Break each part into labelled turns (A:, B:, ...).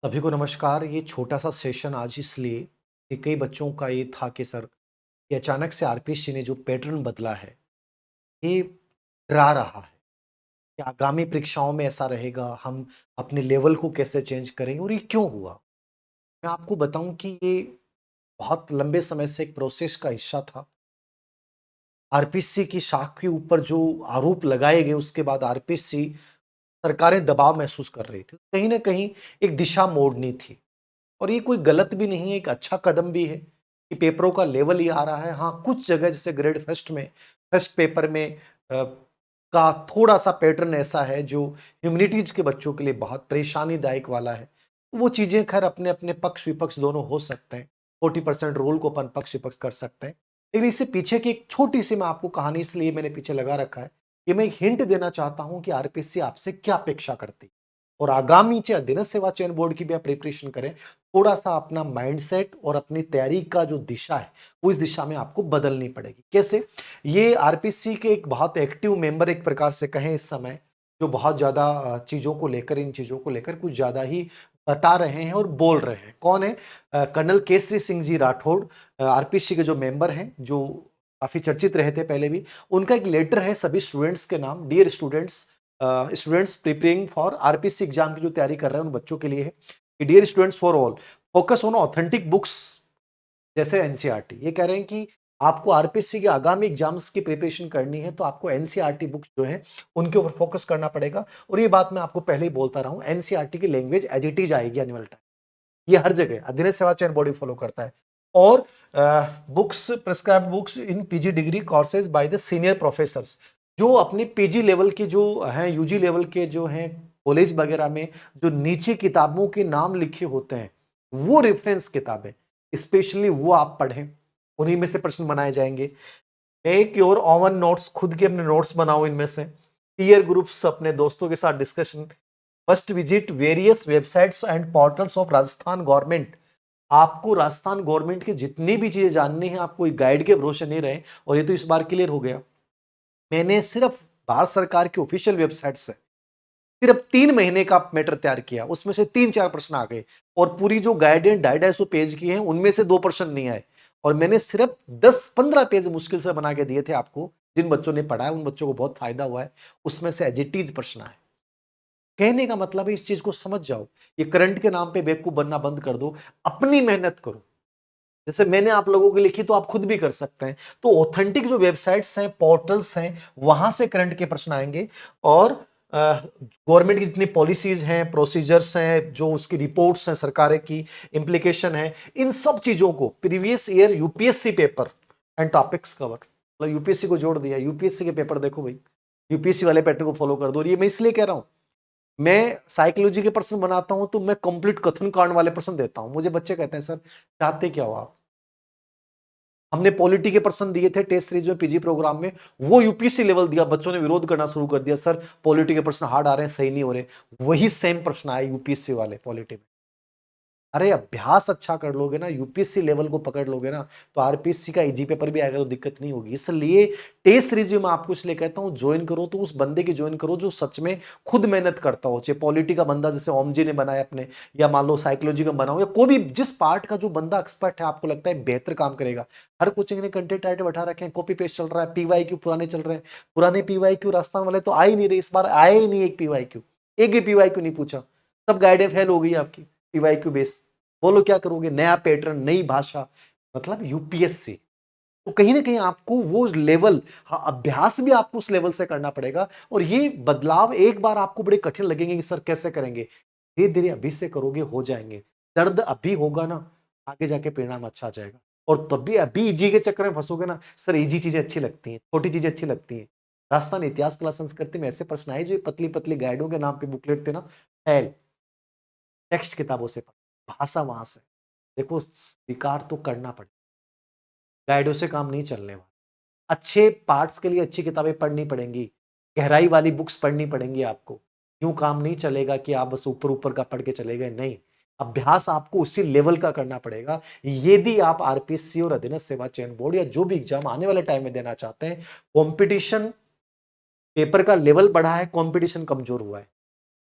A: सभी को नमस्कार। ये छोटा-सा सेशन आज इसलिए कि कई बच्चों का ये था कि सर, ये अचानक से आरपीएससी ने जो पैटर्न बदला है, ये डरा रहा है कि आगामी परीक्षाओं में ऐसा रहेगा, हम अपने लेवल को कैसे चेंज करेंगे और ये क्यों हुआ? मैं आपको बताऊँ कि ये बहुत लंबे समय से एक प्रोसेस का हिस्सा था। आरपीएससी की साख के ऊपर जो आरोप लगाए गए, उसके बाद आरपीएससी सरकारें दबाव महसूस कर रही थी। कहीं न कहीं एक दिशा मोड़नी थी। और ये कोई गलत भी नहीं है, एक अच्छा कदम भी है कि पेपरों का लेवल ही आ रहा है। हाँ, कुछ जगह जैसे ग्रेड फर्स्ट में, फर्स्ट पेपर में का थोड़ा-सा पैटर्न ऐसा है जो ह्यूमैनिटीज़ के बच्चों के लिए बहुत परेशानीदायक वाला है। वो चीज़ें ख़ैर अपने-अपने पक्ष-विपक्ष दोनों हो सकते हैं। 40% रूल को अपन पक्ष-विपक्ष कर सकते हैं। लेकिन इससे पीछे की एक छोटी-सी मैं आपको कहानी इसलिए मैंने पीछे लगा रखा है, कि मैं एक हिंट देना चाहता हूँ कि आरपीएससी आपसे क्या अपेक्षा करती है। और आगामी चाहे अधीनस्थ सेवा चयन बोर्ड की भी आप प्रिपरेशन करें, थोड़ा-सा अपना माइंडसेट और अपनी तैयारी का जो दिशा है, वो इस दिशा में आपको बदलनी पड़ेगी। कैसे? ये आरपीसी के एक बहुत एक्टिव मेंबर एक प्रकार से कहें इस समय, जो बहुत ज़्यादा चीज़ों को लेकर इन चीज़ों को लेकर कुछ ज़्यादा ही बता रहे हैं और बोल रहे हैं। कौन है? कर्नल केसरी सिंह जी राठौड़ आरपीसी के जो मेंबर हैं, जो काफ़ी चर्चित रहे थे पहले भी। उनका एक लेटर है सभी स्टूडेंट्स के नाम, dear students students preparing for RPC exam की जो तैयारी कर रहे हैं उन बच्चों के लिए है। Dear students for all, focus on authentic books जैसे एनसीईआरटी। ये कह रहे हैं कि आपको आरपीएससी के आगामी एग्जाम्स की प्रिपरेशन करनी है तो आपको एनसीईआरटी बुक्स जो हैं उनके ऊपर फोकस करना पड़ेगा। और ये बात मैं आपको पहले ही बोलता रहा हूँ, एनसीईआरटी की लैंग्वेज एज इट इज आएगी आने वाले टाइम। ये हर जगह अधीनस्थ सेवा चयन बॉडी फॉलो करता है। और books prescribed books in PG degree courses by the senior professors, जो अपने पीजी लेवल के जो हैं, यूजी लेवल के जो हैं कॉलेज वगैरह में जो नीचे किताबों के नाम लिखे होते हैं, वो रेफरेंस किताबें स्पेशली वो आप पढ़ें। उन्हीं में से प्रश्न बनाए जाएंगे। मेक योर ओवन नोट्स, खुद के अपने नोट्स बनाओ इनमें से। पीयर ग्रुप्स, अपने दोस्तों के साथ discussion. Must visit various websites and portals of Rajasthan government. आपको राजस्थान गवर्नमेंट की जितनी भी चीजें जाननी है, आपको एक गाइड के भरोसे नहीं रहे। और ये तो इस बार क्लियर हो गया। मैंने सिर्फ भारत सरकार की ऑफिशियल वेबसाइट से सिर्फ 3 महीने का मैटर तैयार किया, उसमें से 3-4 प्रश्न आ गए। और पूरी जो गाइडेंस 250 पेज की है, उनमें से 2 प्रश्न नहीं आए। और मैंने सिर्फ 10-15 पेज मुश्किल से बना के दिए थे आपको। जिन बच्चों ने पढ़ा है उन बच्चों को बहुत फायदा हुआ है। उसमें से एज इट इज प्रश्न आए। कहने का मतलब है, इस चीज को समझ जाओ। ये करंट के नाम पे बेवकूफ बनना बंद कर दो, अपनी मेहनत करो। जैसे मैंने आप लोगों की लिखी तो आप खुद भी कर सकते हैं। तो ऑथेंटिक जो वेबसाइट्स हैं, पोर्टल्स हैं, वहां से करंट के प्रश्न आएंगे। और गवर्नमेंट की जितनी पॉलिसीज हैं, प्रोसीजर्स हैं, जो उसकी रिपोर्ट्स हैं, सरकार की इंप्लीकेशन है, इन सब चीजों को previous year UPSC paper and topics cover, मतलब यूपीएससी को जोड़ दिया। यूपीएससी के पेपर देखो भाई, यूपीएससी वाले पैटर्न को फॉलो कर दो। और ये मैं इसलिए कह रहा हूं, मैं साइकोलॉजी के प्रश्न बनाता हूं तो मैं कंप्लीट कथन कांड वाले प्रश्न देता हूं। मुझे बच्चे कहते हैं, सर चाहते क्या हो आप? हमने पॉलिटी के प्रश्न दिए थे टेस्ट सीरीज में, पीजी प्रोग्राम में, वो यूपीएससी लेवल दिया। बच्चों ने विरोध करना शुरू कर दिया, सर पॉलिटी के प्रश्न हार्ड आ रहे हैं, सही नहीं हो रहे। वही सेम प्रश्न आए यूपीएससी वाले पॉलिटी में। अरे अभ्यास अच्छा कर लोगे ना, यूपीएससी लेवल को पकड़ लोगे ना, तो आरपीएससी का इजी पेपर भी आएगा तो दिक्कत नहीं होगी। इसलिए टेस्ट सीरीज में आपको इसलिए कहता हूं, ज्वाइन करो तो उस बंदे की ज्वाइन करो जो सच में खुद मेहनत करता हो। चाहे पॉलिटी का बंदा जैसे ओम जी ने बनाया अपने, या मान लो साइकोलॉजी का बनाओ, या कोई भी जिस पार्ट का जो बंदा एक्सपर्ट है, आपको लगता है बेहतर काम करेगा। हर कोचिंग ने कंटेंट राइटर बैठा रखे हैं, कॉपी पेस्ट चल रहा है, पीवाईक्यू पुराने चल रहे हैं। पुराने पीवाईक्यू राजस्थान वाले तो आ ही नहीं रहे, इस बार आए ही नहीं एक पीवाईक्यू। एक भी पीवाईक्यू नहीं पूछा, सब गाइडें फेल हो गई आपकी पीवाईक्यू बेस। बोलो क्या करोगे? नया पैटर्न, नई भाषा, मतलब यूपीएससी। तो कहीं ना कहीं आपको वो लेवल, हाँ, अभ्यास भी आपको उस लेवल से करना पड़ेगा। और ये बदलाव एक बार आपको बड़े कठिन लगेंगे कि सर कैसे करेंगे। धीरे धीरे अभी से करोगे, हो जाएंगे। दर्द अभी होगा ना, आगे जाके परिणाम अच्छा आ जाएगा। और तब भी अभी इजी के चक्कर में फंसोगे ना, सर इजी चीजें अच्छी लगती हैं, छोटी चीजें अच्छी लगती हैं। राजस्थान इतिहास कला संस्कृति में ऐसे प्रश्न आए जो पतली पतली गाइडों के नाम पे बुकलेट थे ना, फैल। टेक्स्ट किताबों से भाषा वहां से, देखो स्वीकार तो करना पड़ेगा। गाइडों से काम नहीं चलने वाला। अच्छे पार्ट्स के लिए अच्छी किताबें पढ़नी पड़ेंगी, गहराई वाली बुक्स पढ़नी पड़ेंगी आपको। यूं काम नहीं चलेगा कि आप बस ऊपर ऊपर का पढ़ के चले गए, नहीं। अभ्यास आपको उसी लेवल का करना पड़ेगा। यदि आप आरपीएससी और अधीनस्थ सेवा चयन बोर्ड या जो भी एग्जाम आने वाले टाइम में देना चाहते हैं, कंपटीशन, पेपर का लेवल बढ़ा है, कंपटीशन कमजोर हुआ है।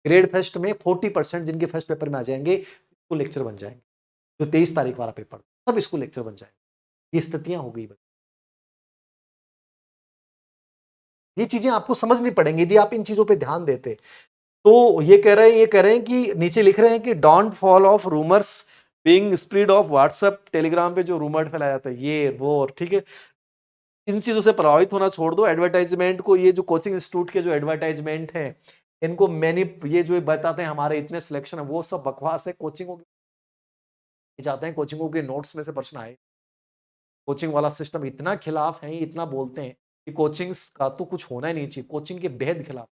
A: ग्रेड फर्स्ट में 40% जिनके फर्स्ट पेपर में आ जाएंगे, स्कूल लेक्चर बन जाएंगे। जो 23 तारीख वाला पेपर सब स्कूल लेक्चर बन जाएंगे। ये स्थितियां हो गई। ये चीजें आपको समझनी पड़ेंगी यदि आप इन चीजों पे ध्यान देते। तो ये कह रहे हैं कि नीचे लिख रहे हैं कि don't fall of rumours being spread of WhatsApp Telegram पे जो रूमर फैलाया जाता है ये वो, ठीक है। इन चीजों से प्रभावित होना छोड़ दो। एडवर्टाइजमेंट को, ये जो कोचिंग इंस्टीट्यूट के जो एडवर्टाइजमेंट है इनको मैंने, ये जो बताते हैं हमारे इतने सिलेक्शन है, वो सब बकवास है। कोचिंगों के जाते हैं, कोचिंगों के नोट्स में से प्रश्न आए। कोचिंग वाला सिस्टम इतना खिलाफ है, इतना बोलते हैं कि कोचिंग्स का तो कुछ होना ही नहीं चाहिए, कोचिंग के बेहद खिलाफ।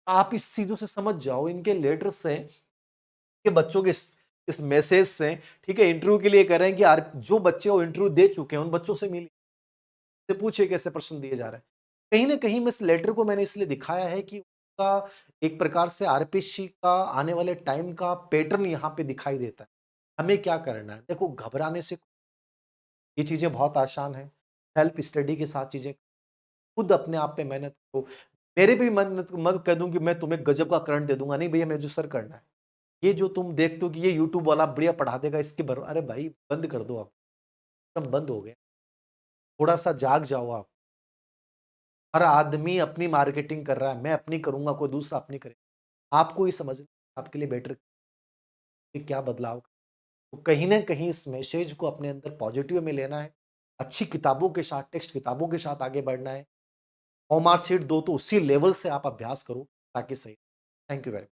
A: आप इस चीजों से समझ जाओ, इनके लेटर से, के बच्चों के इस मैसेज से, ठीक है। इंटरव्यू के लिए कह रहे हैं कि यार जो बच्चे वो इंटरव्यू दे चुके हैं उन बच्चों से मिलिए, से पूछिए कैसे प्रश्न दिए जा रहे हैं। कहीं ना कहीं मैं इस लेटर को मैंने इसलिए दिखाया है कि उनका एक प्रकार से आरपीएससी का आने वाले टाइम का पैटर्न यहाँ पे दिखाई देता है। हमें क्या करना है, देखो घबराने से, ये चीजें बहुत आसान है। सेल्फ स्टडी के साथ चीजें, खुद अपने आप पे मेहनत करो। मेरे भी मन मत कह दूं कि मैं तुम्हें गजब का करंट दे दूंगा, नहीं भैया मुझे सर करना है। ये जो तुम देखते हो कि ये यूट्यूब वाला बढ़िया पढ़ा देगा, इसके अरे भाई बंद कर दो, आप सब बंद हो गया। थोड़ा सा जाग जाओ आप। हर आदमी अपनी मार्केटिंग कर रहा है, मैं अपनी करूंगा, कोई दूसरा अपनी करे। आपको ये समझना आपके लिए बेटर कि क्या बदलाव। तो कहीं ना कहीं इस मैसेज को अपने अंदर पॉजिटिव में लेना है, अच्छी किताबों के साथ, टेक्स्ट किताबों के साथ आगे बढ़ना है। होमवर्क शीट दो तो उसी लेवल से आप अभ्यास करो ताकि सही। Thank you very much.